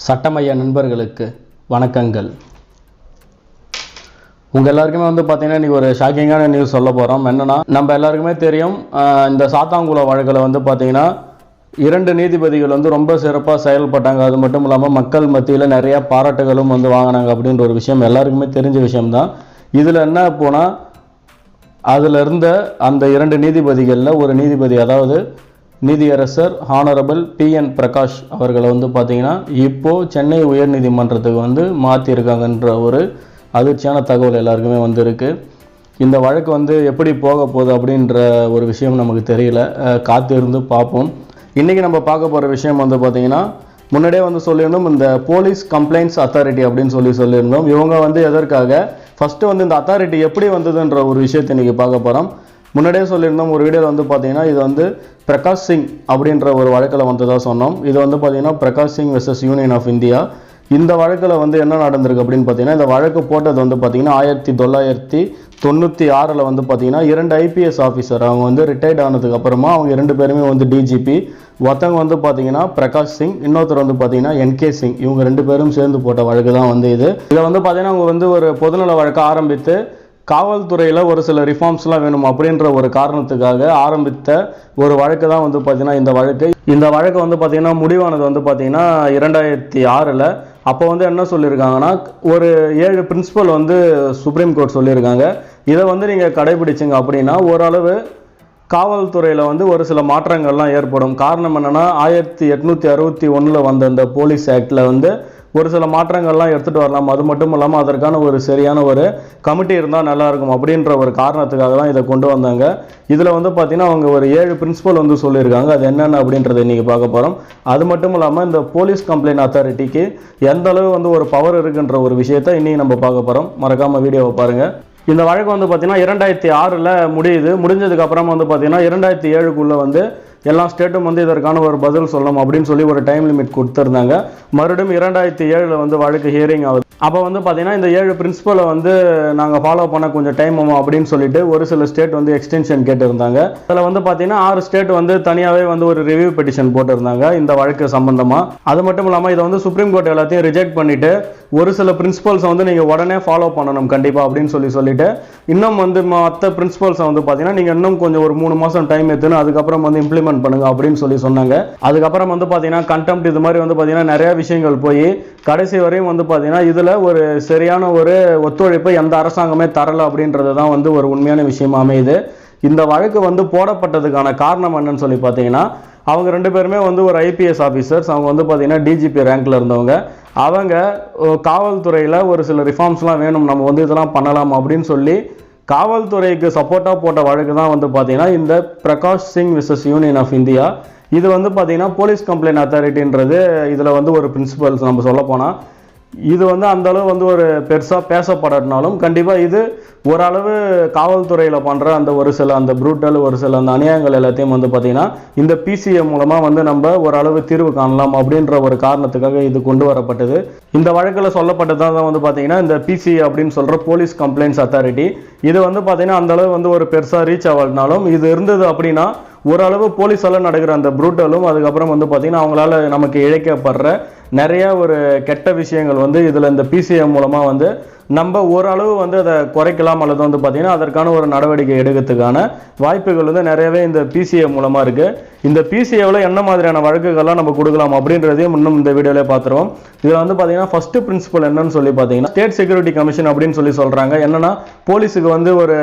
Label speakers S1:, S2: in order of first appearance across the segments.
S1: சட்டமைய நண்பர்களுக்கு வணக்கங்கள். உங்கள் எல்லாருக்குமே பார்த்தீங்கன்னா இன்றைக்கி ஒரு ஷாக்கிங்கான நியூஸ் சொல்ல போகிறோம். என்னென்னா, நம்ம எல்லாருக்குமே தெரியும், இந்த சாத்தாங்குளம் வழக்கில் பார்த்தீங்கன்னா 2 நீதிபதிகள் ரொம்ப சிறப்பாக செயல்பட்டாங்க. அது மட்டும் இல்லாமல் மக்கள் மத்தியில் நிறைய பாராட்டுகளும் வாங்கினாங்க அப்படின்ற ஒரு விஷயம் எல்லாருக்குமே தெரிஞ்ச விஷயம்தான். இதில் என்ன போனால், அதில் இருந்த அந்த 2 நீதிபதிகளில் ஒரு நீதிபதி, அதாவது நீதியரசர் ஹானரபிள் PN பிரகாஷ் அவர்களை பார்த்தீங்கன்னா இப்போது சென்னை உயர்நீதிமன்றத்துக்கு மாற்றியிருக்காங்கன்ற ஒரு அதிர்ச்சியான தகவல் எல்லாருக்குமே இருக்குது. இந்த வழக்கு எப்படி போக போகுது அப்படின்ற ஒரு விஷயம் நமக்கு தெரியல, காத்திருந்து பார்ப்போம். இன்றைக்கி நம்ம பார்க்க போகிற விஷயம் பார்த்திங்கன்னா, முன்னாடியே சொல்லியிருந்தோம், இந்த போலீஸ் கம்ப்ளைண்ட்ஸ் அத்தாரிட்டி அப்படின்னு சொல்லியிருந்தோம். இவங்க எதற்காக, ஃபஸ்ட்டு இந்த அத்தாரிட்டி எப்படி வந்ததுன்ற ஒரு விஷயத்தை இன்றைக்கி பார்க்க போகிறோம். முன்னாடியே சொல்லியிருந்தோம் ஒரு வீடியோவில் பார்த்தீங்கன்னா, இது பிரகாஷ் சிங் அப்படின்ற ஒரு வழக்கில் வந்ததாக சொன்னோம். இது பார்த்தீங்கன்னா Prakash Singh versus Union of India. இந்த வழக்கில் என்ன நடந்திருக்கு அப்படின்னு பார்த்தீங்கன்னா, இந்த வழக்கு போட்டது பார்த்தீங்கன்னா 1996 பார்த்தீங்கன்னா 2 IPS ஆஃபீஸர் அவங்க ரிட்டையர்ட் ஆனதுக்கு அப்புறமா அவங்க 2 பேருமே DGP. ஒருத்தவங்க பார்த்தீங்கன்னா பிரகாஷ் சிங், இன்னொருத்தர் பார்த்தீங்கன்னா NK சிங். இவங்க 2 பேரும் சேர்ந்து போட்ட வழக்கு தான் இது. இதை பார்த்தீங்கன்னா அவங்க ஒரு பொதுநல வழக்கு ஆரம்பித்து காவல்துறையில் ஒரு சில ரிஃபார்ம்ஸ்லாம் வேணும் அப்படின்ற ஒரு காரணத்துக்காக ஆரம்பித்த ஒரு வழக்கு தான் பார்த்தீங்கன்னா இந்த வழக்கு பார்த்தீங்கன்னா முடிவானது பார்த்தீங்கன்னா 2006. அப்போ என்ன சொல்லியிருக்காங்கன்னா, ஒரு 7 பிரின்சிபல் சுப்ரீம் கோர்ட் சொல்லியிருக்காங்க. இதை நீங்கள் கடைபிடிச்சிங்க அப்படின்னா ஓரளவு காவல்துறையில் ஒரு சில மாற்றங்கள்லாம் ஏற்படும். காரணம் என்னென்னா, 1861 வந்த இந்த போலீஸ் ஆக்டில் ஒரு சில மாற்றங்கள்லாம் எடுத்துகிட்டு வரலாம். அது மட்டும் இல்லாமல் அதற்கான ஒரு சரியான ஒரு கமிட்டி இருந்தால் நல்லாயிருக்கும் அப்படின்ற ஒரு காரணத்துக்காக தான் இதை கொண்டு வந்தாங்க. இதில் பார்த்தீங்கன்னா அவங்க ஒரு 7 பிரின்சிபல் சொல்லியிருக்காங்க. அது என்னென்ன அப்படின்றத இன்றைக்கி பார்க்க போகிறோம். அது மட்டும் இல்லாமல் இந்த போலீஸ் கம்ப்ளைண்ட் அத்தாரிட்டிக்கு எந்த அளவு ஒரு பவர் இருக்குன்ற ஒரு விஷயத்தை இன்றைக்கி நம்ம பார்க்க போகிறோம். மறக்காமல் வீடியோவை பாருங்கள். இந்த வழக்கு பார்த்தீங்கன்னா 2006 முடியுது. முடிஞ்சதுக்கப்புறம் பார்த்தீங்கன்னா 2007 எல்லா ஸ்டேட்டும் இதற்கான ஒரு பதில் சொல்லணும் அப்படின்னு சொல்லி ஒரு டைம் லிமிட் கொடுத்துருந்தாங்க. மறுபடியும் 2007 வழக்கு ஹியரிங் ஆகுது. அப்போ பார்த்தீங்கன்னா இந்த 7 பிரின்சிபலை நாங்கள் ஃபாலோ பண்ண கொஞ்சம் டைம் ஆகும் அப்படின்னு சொல்லிட்டு ஒரு சில ஸ்டேட் எக்ஸ்டென்ஷன் கேட்டிருந்தாங்க. அதில் பார்த்தீங்கன்னா 6 ஸ்டேட் தனியாகவே ஒரு ரிவ்யூ பெட்டிஷன் போட்டிருந்தாங்க இந்த வழக்கு சம்பந்தமாக. அது மட்டும் இல்லாமல் இதை சுப்ரீம் கோர்ட் எல்லாத்தையும் ரிஜெக்ட் பண்ணிவிட்டு ஒரு சில பிரின்சிபல்ஸ் நீங்கள் உடனே ஃபாலோ பண்ணணும் கண்டிப்பாக அப்படின்னு சொல்லிட்டு இன்னும் மற்ற பிரின்சிபல்ஸை பார்த்தீங்கன்னா நீங்கள் இன்னும் கொஞ்சம் ஒரு 3 மாதம் டைம் எடுத்துன்னு அதுக்கப்புறம் இம்ப்ளிமெண்ட் பண்ணுங்க அப்படின்னு சொன்னாங்க. அதுக்கப்புறம் பார்த்தீங்கன்னா கண்டெம்ட் இது மாதிரி பார்த்தீங்கன்னா நிறைய விஷயங்கள் போய் கடைசி வரையும் பார்த்தீங்கன்னா இதில் ஒரு சரியான ஒரு ஒத்துழைப்பு எந்த அரசாங்கமே தரல அப்படின்றது தான் ஒரு உண்மையான விஷயமா அமையுது. இந்த வழக்கு போடப்பட்டதுக்கான காரணம் என்னன்னு சொல்லி பார்த்தீங்கன்னா, அவங்க 2 பேருமே ஒரு IPS ஆஃபீஸர்ஸ். அவங்க பார்த்தீங்கன்னா DGP ரேங்க்ல இருந்தவங்க. அவங்க காவல்துறையில் ஒரு சில ரிஃபார்ம்ஸ்லாம் வேணும், நம்ம இதெல்லாம் பண்ணலாம் அப்படின்னு சொல்லி காவல்துறைக்கு சப்போர்ட்டாக போட்ட வழக்கு தான் பார்த்தீங்கன்னா இந்த Prakash Singh versus Union of India. இது பார்த்தீங்கன்னா போலீஸ் கம்ப்ளைண்ட் அத்தாரிட்டின்றது இதில் ஒரு பிரின்சிபல்ஸ் நம்ம சொல்ல போனால் இது அந்த அளவு ஒரு பெருசாக பேசப்படனாலும் கண்டிப்பாக இது ஓரளவு காவல்துறையில் பண்ணுற அந்த ஒரு சில அந்த ப்ரூட்டல் ஒரு சில அந்த அநியாயங்கள் எல்லாத்தையும் பார்த்தீங்கன்னா இந்த PCA மூலமாக நம்ம ஓரளவு தீர்வு காணலாம் அப்படின்ற ஒரு காரணத்துக்காக இது கொண்டு வரப்பட்டது. இந்த வழக்கில் சொல்லப்பட்டது தான் பார்த்தீங்கன்னா இந்த PCA அப்படின்னு சொல்கிற போலீஸ் கம்ப்ளைண்ட்ஸ் அத்தாரிட்டி. இது பார்த்தீங்கன்னா அந்த அளவு ஒரு பெருசாக ரீச் ஆகலனாலும் இது இருந்தது அப்படின்னா ஓரளவு போலீஸால் நடக்கிற அந்த ப்ரூட்டலும் அதுக்கப்புறம் பார்த்தீங்கன்னா அவங்களால நமக்கு இழைக்கப்படுற நிறைய ஒரு கெட்ட விஷயங்கள் இதில் இந்த PCA மூலமாக நம்ம ஓரளவு அதை குறைக்கலாம் அல்லது பார்த்தீங்கன்னா அதற்கான ஒரு நடவடிக்கை எடுக்கிறதுக்கான வாய்ப்புகள் நிறையவே இந்த PCA மூலமாக இருக்குது. இந்த PCAவில் என்ன மாதிரியான வழக்குகள்லாம் நம்ம கொடுக்கலாம் அப்படின்றதையும் இன்னும் இந்த வீடியோவிலே பார்த்துருவோம். இதில் பார்த்தீங்கன்னா ஃபஸ்ட்டு பிரின்சிபல் என்னன்னு சொல்லி பார்த்தீங்கன்னா ஸ்டேட் செக்யூரிட்டி கமிஷன் அப்படின்னு சொல்கிறாங்க. என்னன்னா, போலீஸுக்கு ஒரு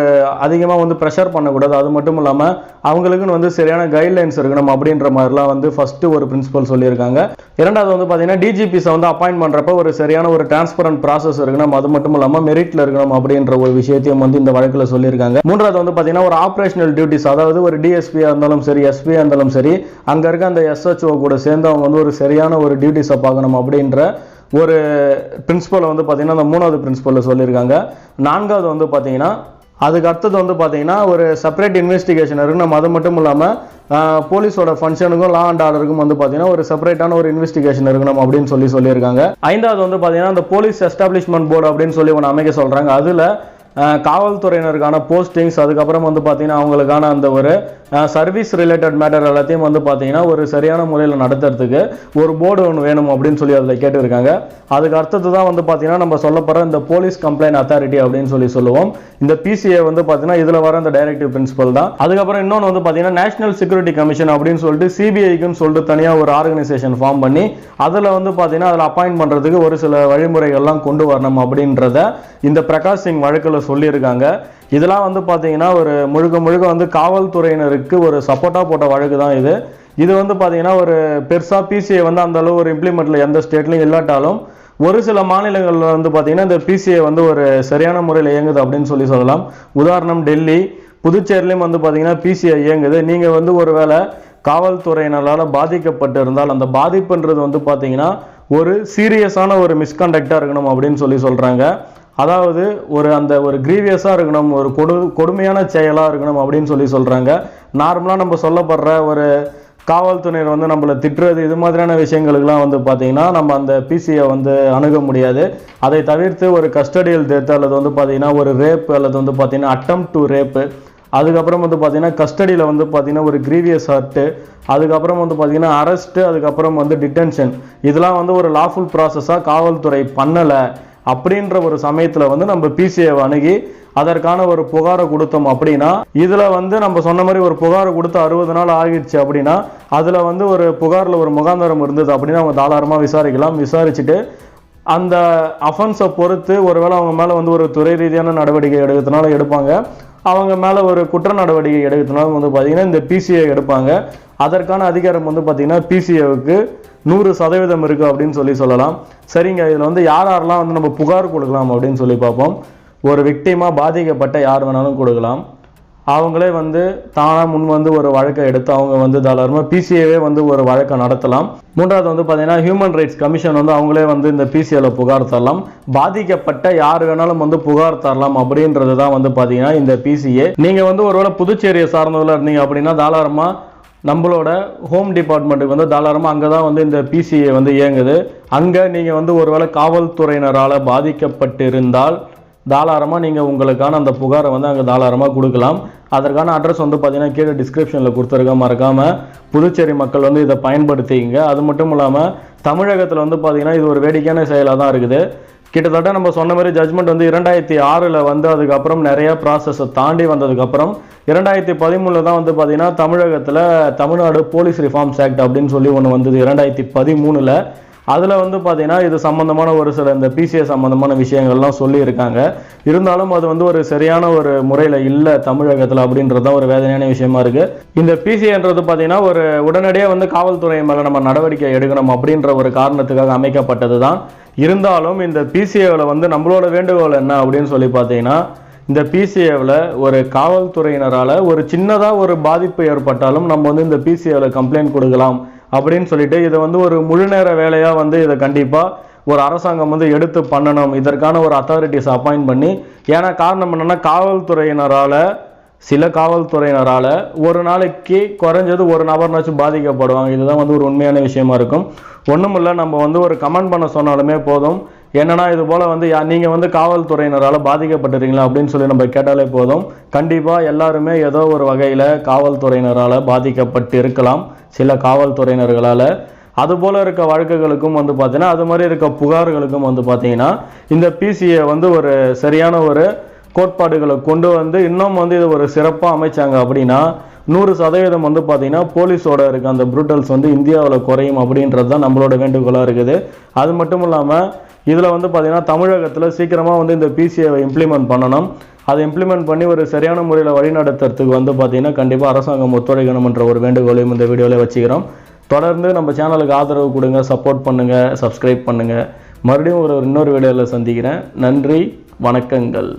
S1: அதிகமாக ப்ரெஷர் பண்ணக்கூடாது. அது மட்டும் இல்லாமல் அவங்களுக்குன்னு சரியான கைட்லைன்ஸ் இருக்கணும் அப்படின்ற மாதிரிலாம் ஃபஸ்ட்டு ஒரு பிரின்சிபல் சொல்லியிருக்காங்க. இரண்டாவது பார்த்தீங்கன்னா DGPஸை அப்பாயின்ட் பண்ணுறப்ப ஒரு சரியான ஒரு டிரான்ஸ்பரண்ட் ப்ராசஸ் இருக்கணும். அது மட்டும் இல்லாமல் மெரிட்ல இருக்கணும் அப்படின்ற ஒரு விஷயத்தையும் இந்த வழக்கில் சொல்லியிருக்காங்க. மூன்றாவது பார்த்தீங்கன்னா ஒரு ஆப்ரேஷனல் டியூட்டிஸ், அதாவது ஒரு DSP இருந்தாலும் சரி SP இருந்தாலும் சரி அங்கே இருக்க அந்த SHO கூட சேர்ந்து அவங்க ஒரு சரியான ஒரு டியூட்டிஸை பார்க்கணும் அப்படின்ற ஒரு பிரின்சிபலை பார்த்தீங்கன்னா அந்த 3வது பிரின்சிபலில் சொல்லியிருக்காங்க. நான்காவது பார்த்தீங்கன்னா அதுக்கு அடுத்தது பார்த்தீங்கன்னா ஒரு செப்பரேட் இன்வெஸ்டிகேஷன் இருக்கணும். அது மட்டும் இல்லாமல் போலீஸோட ஃபங்க்ஷனுக்கும் லா அண்ட் ஆர்டருக்கும் பார்த்தீங்கன்னா ஒரு செப்பரேட்டான ஒரு இன்வெஸ்டிகேஷன் இருக்கணும் அப்படின்னு சொல்லியிருக்காங்க. ஐந்தாவது பார்த்தீங்கன்னா அந்த போலீஸ் எஸ்டாப்ளிஷ்மெண்ட் போர்டு அப்படின்னு சொல்லி ஒன்று அமைக்க சொல்கிறாங்க. அதில் காவல்துறையினருக்கான போஸ்டிங்ஸ் அதுக்கப்புறம் பார்த்தீங்கன்னா அவங்களுக்கான அந்த ஒரு சர்வீஸ் ரிலேட்டட் மேட்டர் எல்லாத்தையும் வந்து பார்த்தீங்கன்னா ஒரு சரியான முறையில் நடத்துறதுக்கு ஒரு போர்டு ஒன்று வேணும் அப்படின்னு சொல்லி அதில் கேட்டுருக்காங்க. அதுக்கு அடுத்தது தான் வந்து பார்த்தீங்கன்னா நம்ம சொல்லப்படுற இந்த போலீஸ் கம்ப்ளைண்ட் அத்தாரிட்டி அப்படின்னு சொல்லுவோம். இந்த பிசிஏ வந்து பார்த்தீங்கன்னா இதில் வர இந்த டைரக்டிவ் பிரின்சிபல் தான். அதுக்கப்புறம் இன்னொன்று வந்து பார்த்தீங்கன்னா நேஷனல் செக்யூரிட்டி கமிஷன் அப்படின்னு சொல்லிட்டு சிபிஐக்குன்னு சொல்லிட்டு தனியாக ஒரு ஆர்கனைசேஷன் ஃபார்ம் பண்ணி அதில் வந்து பார்த்தீங்கன்னா அதில் அப்பாயிண்ட் பண்ணுறதுக்கு ஒரு சில வழிமுறைகள்லாம் கொண்டு வரணும் அப்படின்றத இந்த பிரகாஷ் சிங் வழக்கில் சொல்லியிருக்காங்க. இதெல்லாம் வந்து பார்த்தீங்கன்னா ஒரு முழுக்க வந்து காவல்துறையினருக்கு ஒரு சப்போர்ட்டாக போட்ட வழக்கு தான் இது வந்து பார்த்தீங்கன்னா ஒரு பெருசாக பிசிஏ வந்து அந்த அளவு ஒரு இம்ப்ளிமெண்ட்ல எந்த ஸ்டேட்லையும் இல்லாட்டாலும் ஒரு சில மாநிலங்களில் வந்து பார்த்தீங்கன்னா இந்த பிசிஏ வந்து ஒரு சரியான முறையில் இயங்குது அப்படின்னு சொல்லலாம். உதாரணம் டெல்லி, புதுச்சேரிலையும் வந்து பார்த்தீங்கன்னா பிசிஏ இயங்குது. நீங்கள் வந்து ஒருவேளை காவல்துறையினரால் பாதிக்கப்பட்டு இருந்தால் அந்த பாதிப்புன்றது வந்து பார்த்தீங்கன்னா ஒரு சீரியஸான ஒரு மிஸ்கண்டக்டாக இருக்கணும் அப்படின்னு சொல்கிறாங்க. அதாவது ஒரு கிரீவியஸாக இருக்கணும், ஒரு கொடுமையான செயலாக இருக்கணும் அப்படின்னு சொல்கிறாங்க. நார்மலாக நம்ம சொல்லப்படுற ஒரு காவல்துறையினர் வந்து நம்மளை திட்டுறது இது மாதிரியான விஷயங்களுக்கெல்லாம் வந்து பார்த்தீங்கன்னா நம்ம அந்த பிசியை வந்து அணுக முடியாது. அதை தவிர்த்து ஒரு கஸ்டடியல் டெத் அல்லது வந்து பார்த்தீங்கன்னா ஒரு ரேப் அல்லது வந்து பார்த்தீங்கன்னா அட்டெம்ப்ட் டு ரேப்பு, அதுக்கப்புறம் வந்து பார்த்தீங்கன்னா கஸ்டடியில் வந்து பார்த்தீங்கன்னா ஒரு கிரீவியஸ் ஹர்ட்டு, அதுக்கப்புறம் வந்து பார்த்தீங்கன்னா அரெஸ்ட்டு, அதுக்கப்புறம் வந்து டிடென்ஷன், இதெல்லாம் வந்து ஒரு லாஃபுல் ப்ராசஸாக காவல்துறை பண்ணலை அப்படின்ற ஒரு சமயத்தில் வந்து நம்ம பிசிஏவை அணுகி அதற்கான ஒரு புகாரை கொடுத்தோம் அப்படின்னா இதில் வந்து நம்ம சொன்ன மாதிரி ஒரு புகாரை கொடுத்து 60 நாள் ஆகிடுச்சு அப்படின்னா அதில் வந்து ஒரு புகாரில் ஒரு முகாந்தரம் இருந்தது அப்படின்னா அவங்க தாராளமாக விசாரிக்கலாம். விசாரிச்சுட்டு அந்த அஃபென்ஸை பொறுத்து ஒருவேளை அவங்க மேலே வந்து ஒரு துறை ரீதியான நடவடிக்கை எடுக்கிறதுனால எடுப்பாங்க, அவங்க மேலே ஒரு குற்ற நடவடிக்கை எடுக்கிறதுனால வந்து பார்த்தீங்கன்னா இந்த பிசிஏ எடுப்பாங்க. அதற்கான அதிகாரம் வந்து பார்த்தீங்கன்னா பிசிஏவுக்கு 100% இருக்குது அப்படின்னு சொல்லலாம். சரிங்க, இதில் வந்து யாரெல்லாம் வந்து நம்ம புகார் கொடுக்கலாம் அப்படின்னு சொல்லி பார்ப்போம். ஒரு விக்டிமாக பாதிக்கப்பட்ட யார் வேணாலும் கொடுக்கலாம். அவங்களே வந்து தானாக முன் வந்து ஒரு வழக்கை எடுத்து அவங்க வந்து தாராளமாக பிசிஏவே வந்து ஒரு வழக்கை நடத்தலாம். மூன்றாவது வந்து பார்த்தீங்கன்னா ஹியூமன் ரைட்ஸ் கமிஷன் வந்து அவங்களே வந்து இந்த பிசிஏல புகார் தரலாம். பாதிக்கப்பட்ட யார் வேணாலும் வந்து புகார் தரலாம் அப்படின்றது தான் வந்து பார்த்தீங்கன்னா இந்த பிசிஏ. நீங்கள் வந்து ஒருவேளை புதுச்சேரியை சார்ந்ததில் இருந்தீங்க அப்படின்னா தாராளமாக நம்மளோட ஹோம் டிபார்ட்மெண்ட்டுக்கு வந்து தாராளமாக அங்கே தான் வந்து இந்த பிசிஏ வந்து இயங்குது. அங்கே நீங்கள் வந்து ஒருவேளை காவல்துறையினரால் பாதிக்கப்பட்டிருந்தால் தாராளமாக நீங்கள் உங்களுக்கான அந்த புகாரை வந்து அங்கே தாராளமாக கொடுக்கலாம். அதற்கான அட்ரஸ் வந்து பார்த்தீங்கன்னா கீழே டிஸ்கிரிப்ஷனில் கொடுத்துருக்கேன். மறக்காமல் புதுச்சேரி மக்கள் வந்து இதை பயன்படுத்திங்க. அது மட்டும் இல்லாமல் தமிழகத்தில் வந்து பார்த்தீங்கன்னா இது ஒரு வேடிக்கையான செயலாக தான் இருக்குது. கிட்டத்தட்ட நம்ம சொன்ன மாதிரி ஜட்ஜ்மெண்ட் வந்து 2006 வந்து அதுக்கப்புறம் நிறைய ப்ராசஸை தாண்டி வந்ததுக்கப்புறம் 2013 தான் வந்து பார்த்தீங்கன்னா தமிழகத்தில் தமிழ்நாடு போலீஸ் ரிஃபார்ம்ஸ் ஆக்ட் அப்படின்னு சொல்லி ஒன்று வந்தது 2013. அதில் வந்து பார்த்தீங்கன்னா இது சம்மந்தமான ஒரு சில இந்த பிசிஏ சம்மந்தமான விஷயங்கள்லாம் சொல்லியிருக்காங்க. இருந்தாலும் அது வந்து ஒரு சரியான ஒரு முறையில் இல்லை தமிழகத்தில் அப்படின்றது தான் ஒரு வேதனையான விஷயமா இருக்குது. இந்த பிசிஏன்றது பார்த்தீங்கன்னா ஒரு உடனடியாக வந்து காவல்துறை மேலே நம்ம நடவடிக்கை எடுக்கணும் அப்படின்ற ஒரு காரணத்துக்காக அமைக்கப்பட்டது தான். இருந்தாலும் இந்த பிசிஏவில் வந்து நம்மளோட வேண்டுகோள் என்ன அப்படின்னு சொல்லி பார்த்தீங்கன்னா இந்த பிசிஏவில் ஒரு காவல்துறையினரால் ஒரு சின்னதாக ஒரு பாதிப்பு ஏற்பட்டாலும் நம்ம வந்து இந்த பிசிஏவில் கம்ப்ளைண்ட் கொடுக்கலாம் அப்படின்னு சொல்லிட்டு இதை வந்து ஒரு முழு நேர வேலையாக வந்து இதை கண்டிப்பாக ஒரு அரசாங்கம் வந்து எடுத்து பண்ணணும். இதற்கான ஒரு அத்தாரிட்டிஸ் அப்பாயிண்ட் பண்ணி, ஏன்னா காரணம் என்னென்னா சில காவல்துறையினரால் ஒரு நாளைக்கு குறைஞ்சது ஒரு நபர்னாச்சும் பாதிக்கப்படுவாங்க. இதுதான் வந்து ஒரு உண்மையான விஷயமா இருக்கும். ஒன்றும் இல்லை, நம்ம வந்து ஒரு கமெண்ட் பண்ண சொன்னாலுமே போதும். என்னன்னா இது போல் வந்து நீங்கள் வந்து காவல்துறையினரால் பாதிக்கப்பட்டிருக்கீங்களா அப்படின்னு சொல்லி நம்ம கேட்டாலே போதும். கண்டிப்பாக எல்லாருமே ஏதோ ஒரு வகையில் காவல்துறையினரால் பாதிக்கப்பட்டு இருக்கலாம், சில காவல்துறையினர்களால். அதுபோல் இருக்க வழக்குகளுக்கும் வந்து பார்த்தீங்கன்னா அது மாதிரி இருக்க புகார்களுக்கும் வந்து பார்த்தீங்கன்னா இந்த பிசிஏ வந்து ஒரு சரியான ஒரு கோட்பாடுகளை கொண்டு வந்து இன்னும் வந்து இது ஒரு சிறப்பாக அமைச்சாங்க அப்படின்னா 100% வந்து பார்த்தீங்கன்னா போலீஸோட இருக்க அந்த ப்ரூட்டல்ஸ் வந்து இந்தியாவில் குறையும் அப்படின்றது தான் நம்மளோட வேண்டுகோளாக இருக்குது. அது மட்டும் இல்லாமல் இதில் வந்து பார்த்தீங்கன்னா தமிழகத்தில் சீக்கிரமாக வந்து இந்த பிசிஏவை இம்ப்ளிமெண்ட் பண்ணணும். அதை இம்ப்ளிமெண்ட் பண்ணி ஒரு சரியான முறையில் வழிநடத்துறதுக்கு வந்து பார்த்தீங்கன்னா கண்டிப்பாக அரசாங்கம் ஒத்துழைக்கணும்ன்ற ஒரு வேண்டுகோளையும் இந்த வீடியோவில் வச்சுக்கிறோம். தொடர்ந்து நம்ம சேனலுக்கு ஆதரவு கொடுங்க, சப்போர்ட் பண்ணுங்கள், சப்ஸ்கிரைப் பண்ணுங்கள். மறுபடியும் இன்னொரு வீடியோவில் சந்திக்கிறேன். நன்றி, வணக்கங்கள்.